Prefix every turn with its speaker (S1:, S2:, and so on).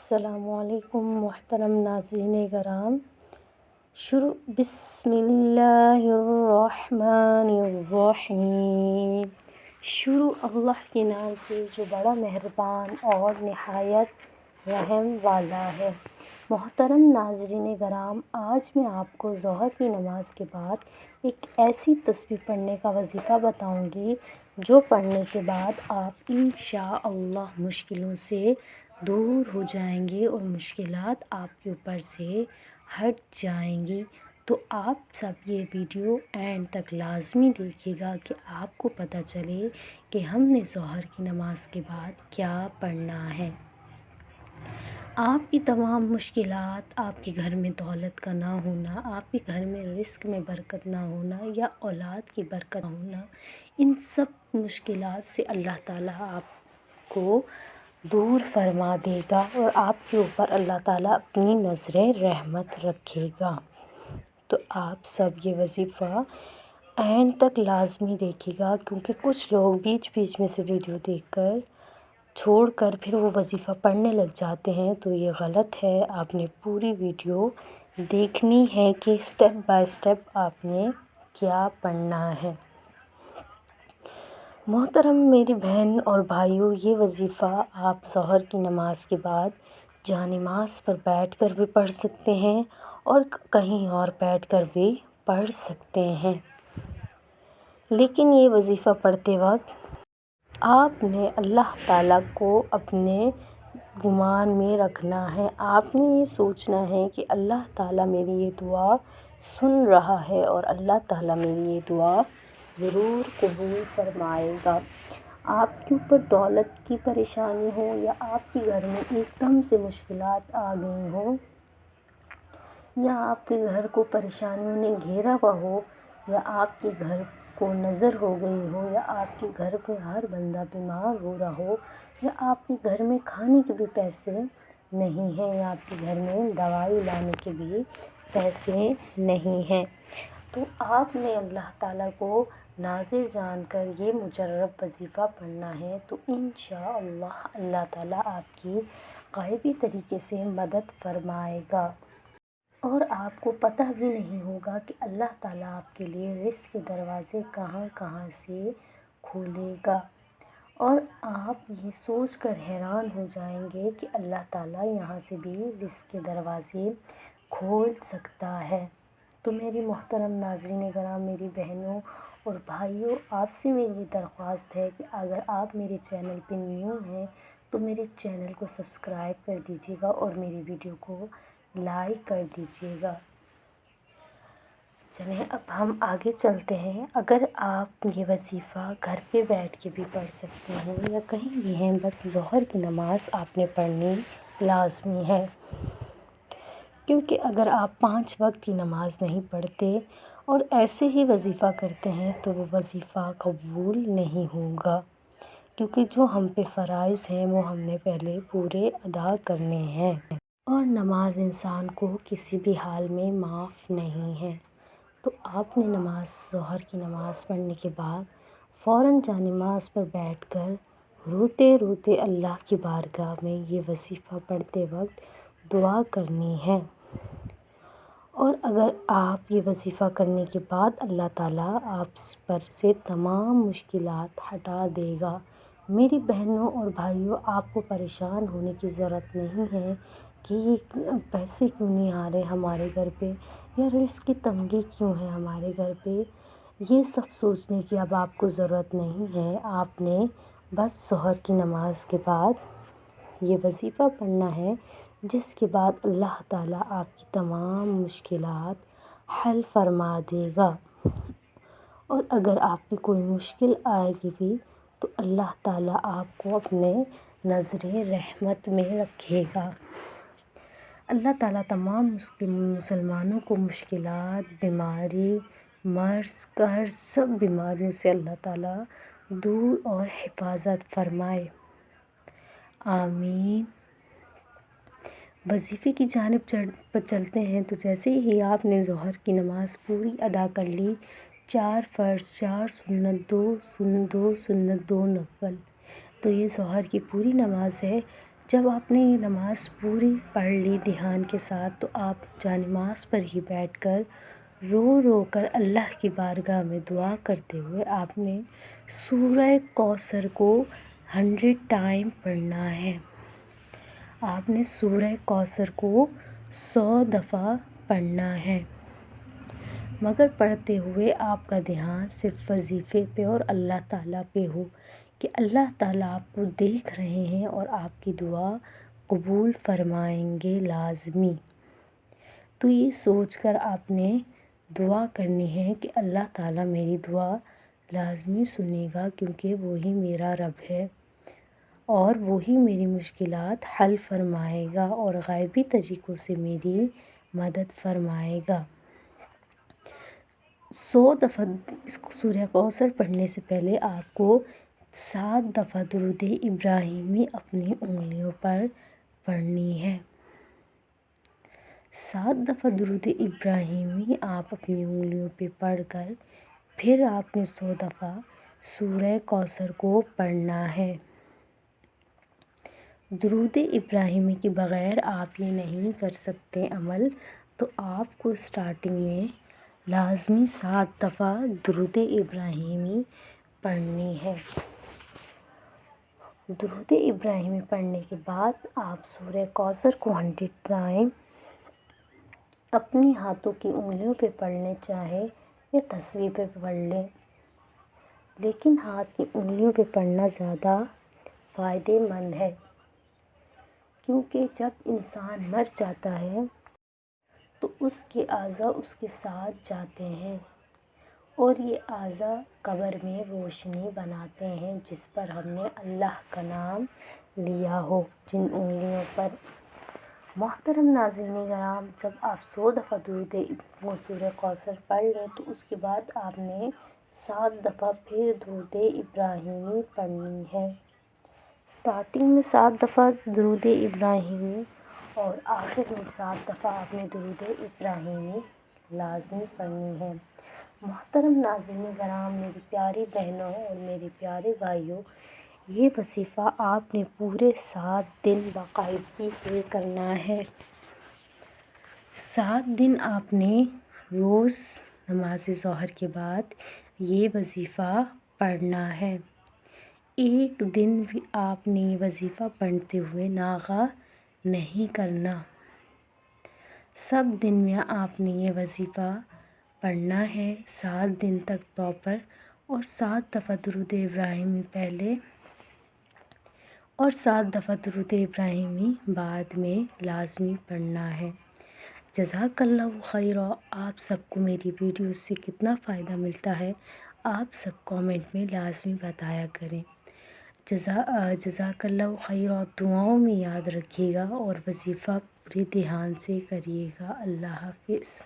S1: السلام علیکم محترم ناظرین کرام۔ بسم اللہ الرحمن الرحیم۔ شروع اللہ کے نام سے جو بڑا مہربان اور نہایت رحم والا ہے۔ محترم ناظرین کرام، آج میں آپ کو ظہر کی نماز کے بعد ایک ایسی تسبیح پڑھنے کا وظیفہ بتاؤں گی جو پڑھنے کے بعد آپ انشاءاللہ مشکلوں سے دور ہو جائیں گے اور مشکلات آپ کے اوپر سے ہٹ جائیں گی۔ تو آپ سب یہ ویڈیو اینڈ تک لازمی دیکھیے گا کہ آپ کو پتہ چلے کہ ہم نے ظہر کی نماز کے بعد کیا پڑھنا ہے۔ آپ کی تمام مشکلات، آپ کے گھر میں دولت کا نہ ہونا، آپ کے گھر میں رزق میں برکت نہ ہونا یا اولاد کی برکت نہ ہونا، ان سب مشکلات سے اللہ تعالیٰ آپ کو دور فرما دے گا اور آپ کے اوپر اللہ تعالیٰ اپنی نظر رحمت رکھے گا۔ تو آپ سب یہ وظیفہ اینڈ تک لازمی دیکھیے گا، کیونکہ کچھ لوگ بیچ بیچ میں سے ویڈیو دیکھ کر چھوڑ کر پھر وہ وظیفہ پڑھنے لگ جاتے ہیں، تو یہ غلط ہے۔ آپ نے پوری ویڈیو دیکھنی ہے کہ اسٹیپ بائی اسٹیپ آپ نے کیا پڑھنا ہے۔ محترم میری بہن اور بھائیوں، یہ وظیفہ آپ ظہر کی نماز کے بعد جہاں نماز پر بیٹھ کر بھی پڑھ سکتے ہیں اور کہیں اور بیٹھ کر بھی پڑھ سکتے ہیں، لیکن یہ وظیفہ پڑھتے وقت آپ نے اللہ تعالیٰ کو اپنے گمان میں رکھنا ہے۔ آپ نے یہ سوچنا ہے کہ اللہ تعالیٰ میری یہ دعا سن رہا ہے اور اللہ تعالیٰ میری یہ دعا ضرور قبول فرمائے گا۔ آپ کے اوپر دولت کی پریشانی ہو یا آپ کے گھر میں ایک دم سے مشکلات آ گئی ہوں یا آپ کے گھر کو پریشانیوں نے گھیرا ہوا ہو یا آپ کے گھر کو نظر ہو گئی ہو یا آپ کے گھر پہ ہر بندہ بیمار ہو رہا ہو یا آپ کے گھر میں کھانے کے بھی پیسے نہیں ہیں یا آپ کے گھر میں دوائی لانے کے بھی پیسے نہیں ہیں، تو آپ نے اللہ تعالیٰ کو ناظر جان کر یہ مجرب وظیفہ پڑھنا ہے، تو انشاءاللہ اللہ تعالیٰ آپ کی غیبی طریقے سے مدد فرمائے گا اور آپ کو پتہ بھی نہیں ہوگا کہ اللہ تعالیٰ آپ کے لیے رزق کے دروازے کہاں کہاں سے کھولے گا، اور آپ یہ سوچ کر حیران ہو جائیں گے کہ اللہ تعالیٰ یہاں سے بھی رزق کے دروازے کھول سکتا ہے۔ تو میری محترم ناظرین کرام، میری بہنوں اور بھائیوں، آپ سے میری درخواست ہے کہ اگر آپ میرے چینل پہ نیو ہیں تو میرے چینل کو سبسکرائب کر دیجیے گا اور میری ویڈیو کو لائک کر دیجیے گا۔ چلیں اب ہم آگے چلتے ہیں۔ اگر آپ یہ وظیفہ گھر پہ بیٹھ کے بھی پڑھ سکتے ہیں یا کہیں بھی ہیں، بس ظہر کی نماز آپ نے پڑھنی لازمی ہے، کیونکہ اگر آپ 5 وقت کی نماز نہیں پڑھتے اور ایسے ہی وظیفہ کرتے ہیں تو وہ وظیفہ قبول نہیں ہوگا، کیونکہ جو ہم پہ فرائض ہیں وہ ہم نے پہلے پورے ادا کرنے ہیں، اور نماز انسان کو کسی بھی حال میں معاف نہیں ہے۔ تو آپ نے ظہر کی نماز پڑھنے کے بعد فوراً جا نماز پر بیٹھ کر روتے روتے اللہ کی بارگاہ میں یہ وظیفہ پڑھتے وقت دعا کرنی ہے، اور اگر آپ یہ وظیفہ کرنے کے بعد اللہ تعالیٰ آپ پر سے تمام مشکلات ہٹا دے گا۔ میری بہنوں اور بھائیوں، آپ کو پریشان ہونے کی ضرورت نہیں ہے کہ یہ پیسے کیوں نہیں آ رہے ہمارے گھر پہ یا رزق کی تنگی کیوں ہے ہمارے گھر پہ۔ یہ سب سوچنے کی اب آپ کو ضرورت نہیں ہے۔ آپ نے بس ظہر کی نماز کے بعد یہ وظیفہ پڑھنا ہے، جس کے بعد اللہ تعالیٰ آپ کی تمام مشکلات حل فرما دے گا، اور اگر آپ پہ کوئی مشکل آئے گی بھی تو اللہ تعالیٰ آپ کو اپنے نظر رحمت میں رکھے گا۔ اللہ تعالیٰ تمام مسلمانوں کو مشکلات، بیماری، مرض، قہر، سب بیماریوں سے اللہ تعالیٰ دور اور حفاظت فرمائے، آمین۔ وظیفے کی جانب چلتے ہیں۔ تو جیسے ہی آپ نے ظہر کی نماز پوری ادا کر لی، 4 فرض، 4 سنت، 2 سنت، 2 نفل، تو یہ ظہر کی پوری نماز ہے۔ جب آپ نے یہ نماز پوری پڑھ لی دھیان کے ساتھ تو آپ جانماز پر ہی بیٹھ کر رو رو کر اللہ کی بارگاہ میں دعا کرتے ہوئے آپ نے سورہ کوثر کو 100 ٹائم پڑھنا ہے۔ آپ نے سورہ کوثر کو 100 دفعہ پڑھنا ہے، مگر پڑھتے ہوئے آپ کا دھیان صرف وظیفے پہ اور اللہ تعالیٰ پہ ہو کہ اللہ تعالیٰ آپ کو دیکھ رہے ہیں اور آپ کی دعا قبول فرمائیں گے لازمی۔ تو یہ سوچ کر آپ نے دعا کرنی ہے کہ اللہ تعالیٰ میری دعا لازمی سنے گا، کیونکہ وہی میرا رب ہے اور وہی میری مشکلات حل فرمائے گا اور غیبی طریقوں سے میری مدد فرمائے گا۔ 100 دفعہ اس سورہ کوثر پڑھنے سے پہلے آپ کو 7 دفعہ درود ابراہیمی اپنی انگلیوں پر پڑھنی ہے۔ 7 دفعہ درود ابراہیمی آپ اپنی انگلیوں پہ پڑھ کر پھر آپ نے 100 دفعہ سورہ کوثر کو پڑھنا ہے۔ درود ابراہیمی کے بغیر آپ یہ نہیں کر سکتے عمل، تو آپ کو اسٹارٹنگ میں لازمی 7 دفعہ درود ابراہیمی پڑھنی ہے۔ درود ابراہیمی پڑھنے کے بعد آپ سورہ کوثر کو 100 ٹائم اپنی ہاتھوں کی انگلیوں پہ پڑھنے چاہیں یا تسبیح پہ پڑھ لیں، لیکن ہاتھ کی انگلیوں پہ پڑھنا زیادہ فائدے مند ہے، کیونکہ جب انسان مر جاتا ہے تو اس کے اعضاء اس کے ساتھ جاتے ہیں اور یہ اعضاء قبر میں روشنی بناتے ہیں جس پر ہم نے اللہ کا نام لیا ہو، جن انگلیوں پر۔ محترم ناظرین کرام، جب آپ 100 دفعہ سورہ کوثر پڑھ لیں تو اس کے بعد آپ نے 7 دفعہ پھر درود ابراہیمی پڑھنی ہے۔ اسٹارٹنگ میں 7 دفعہ درود ابراہیمی اور آخر میں 7 دفعہ آپ نے درود ابراہیمی لازمی پڑھنی ہے۔ محترم ناظرین کرام، میری پیاری بہنوں اور میرے پیارے بھائیوں، یہ وظیفہ آپ نے پورے 7 دن باقاعدگی سے کرنا ہے۔ 7 دن آپ نے روز نماز ظہر کے بعد یہ وظیفہ پڑھنا ہے۔ ایک دن بھی آپ نے یہ وظیفہ پڑھتے ہوئے ناغہ نہیں کرنا۔ سب دن میں آپ نے یہ وظیفہ پڑھنا ہے 7 دن تک پراپر، اور 7 دفعہ درود ابراہیمی پہلے اور 7 دفعہ درود ابراہیمی بعد میں لازمی پڑھنا ہے۔ جزاک اللہ خیرا۔ آپ سب کو میری ویڈیو سے کتنا فائدہ ملتا ہے آپ سب کامنٹ میں لازمی بتایا کریں۔ جزاک اللہ خیرا۔ دعاؤں میں یاد رکھیے گا اور وظیفہ پورے دھیان سے کریے گا۔ اللہ حافظ۔